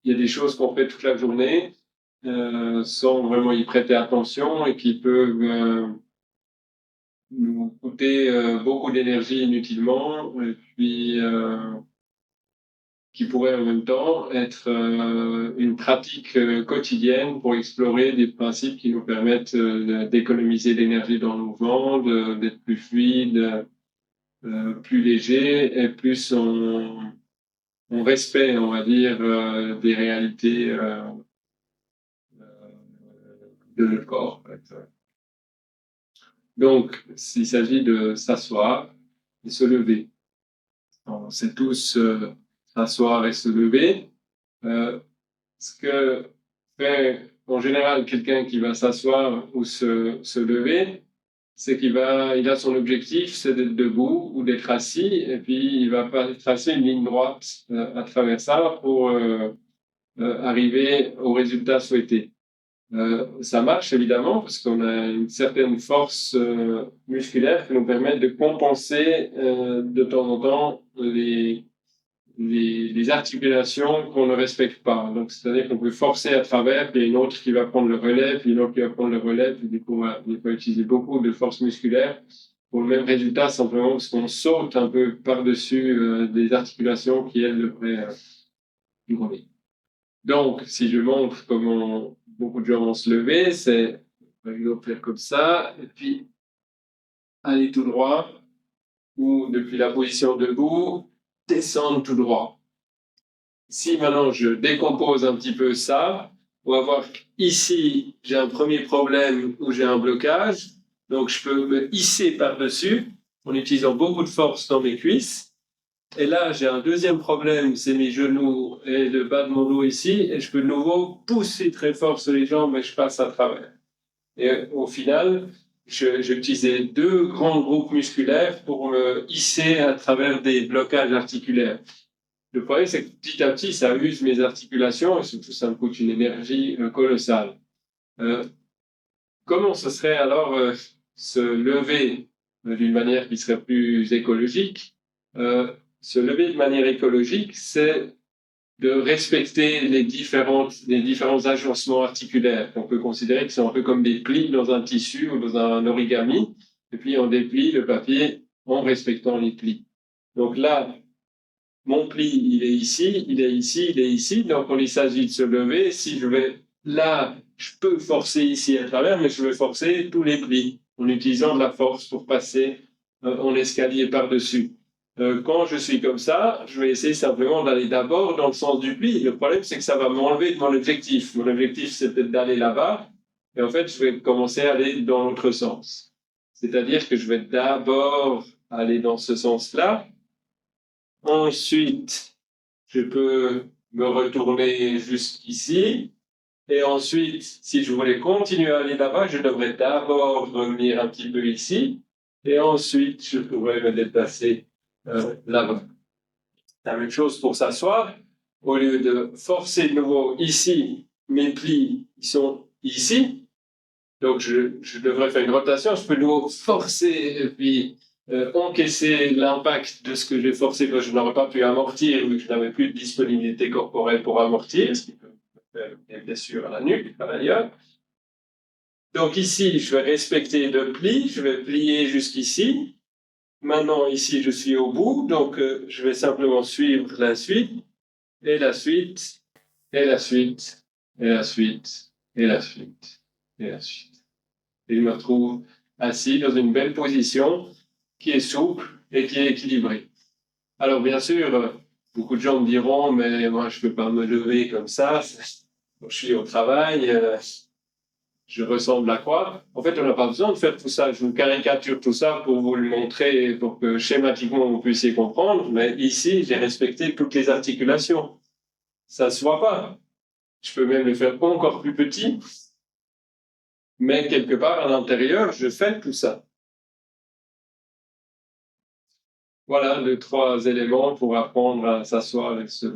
il y a des choses qu'on fait toute la journée sans vraiment y prêter attention et qui peuvent nous coûter beaucoup d'énergie inutilement et puis qui pourrait en même temps être une pratique quotidienne pour explorer des principes qui nous permettent d'économiser l'énergie dans le mouvement, d'être plus fluide, plus léger et plus en respect, on va dire, des réalités de notre corps. En fait. Donc, il s'agit de s'asseoir et se lever. On sait tous s'asseoir et se lever. Ce que fait en général quelqu'un qui va s'asseoir ou se lever, c'est qu'il a son objectif, c'est d'être debout ou d'être assis, et puis il va tracer une ligne droite à travers ça pour arriver au résultat souhaité. Ça marche évidemment parce qu'on a une certaine force musculaire qui nous permet de compenser de temps en temps les articulations qu'on ne respecte pas. Donc, c'est-à-dire qu'on peut forcer à travers, puis il y a une autre qui va prendre le relais, puis une autre qui va prendre le relais, puis du coup, on va utiliser beaucoup de force musculaire pour le même résultat, simplement parce qu'on saute un peu par-dessus des articulations qui, elles, devraient rouler. Donc, si je montre comment beaucoup de gens vont se lever, c'est, par exemple, faire comme ça, et puis aller tout droit, ou depuis la position debout, descendre tout droit. Si maintenant je décompose un petit peu ça, on va voir qu'ici, j'ai un premier problème où j'ai un blocage. Donc, je peux me hisser par-dessus en utilisant beaucoup de force dans mes cuisses. Et là, j'ai un deuxième problème, c'est mes genoux et le bas de mon dos ici. Et je peux de nouveau pousser très fort sur les jambes et je passe à travers. Et au final, j'ai utilisé deux grands groupes musculaires pour me hisser à travers des blocages articulaires. Le problème, c'est que petit à petit, ça use mes articulations et surtout, ça me coûte une énergie colossale. Euh, Comment ce serait alors se lever d'une manière qui serait plus écologique? Se lever de manière écologique, c'est de respecter les différents agencements articulaires. On peut considérer que c'est un peu comme des plis dans un tissu ou dans un origami, et puis on déplie le papier en respectant les plis. Donc là, mon pli, il est ici, il est ici, il est ici. Donc, il s'agit de se lever. Si je vais là, je peux forcer ici à travers, mais je vais forcer tous les plis en utilisant de la force pour passer en escalier par-dessus. Quand je suis comme ça, je vais essayer simplement d'aller d'abord dans le sens du pli. Le problème, c'est que ça va m'enlever de mon objectif. Mon objectif, c'est peut-être d'aller là-bas. Et en fait, je vais commencer à aller dans l'autre sens. C'est-à-dire que je vais d'abord aller dans ce sens-là. Ensuite, je peux me retourner jusqu'ici. Et ensuite, si je voulais continuer à aller là-bas, je devrais d'abord revenir un petit peu ici. Et ensuite, je pourrais me déplacer là-bas. La même chose pour s'asseoir. Au lieu de forcer de nouveau ici, mes plis ils sont ici. Donc, je devrais faire une rotation. Je peux de nouveau forcer et puis encaisser l'impact de ce que j'ai forcé, que je n'aurais pas pu amortir vu que je n'avais plus de disponibilité corporelle pour amortir, ce qui peut faire des blessures à la nuque, par ailleurs. Donc ici, je vais respecter le pli, je vais plier jusqu'ici. Maintenant, ici, je suis au bout, donc je vais simplement suivre la suite, et la suite, et la suite, et la suite, et la suite, et la suite. Et je me retrouve assis dans une belle position qui est souple et qui est équilibrée. Alors bien sûr, beaucoup de gens me diront, mais moi je ne peux pas me lever comme ça, je suis au travail, je ressemble à quoi? En fait, on n'a pas besoin de faire tout ça. Je vous caricature tout ça pour vous le montrer, pour que schématiquement vous puissiez comprendre, mais ici, j'ai respecté toutes les articulations. Ça ne se voit pas. Je peux même le faire encore plus petit, mais quelque part à l'intérieur, je fais tout ça. Voilà les trois éléments pour apprendre à s'asseoir et se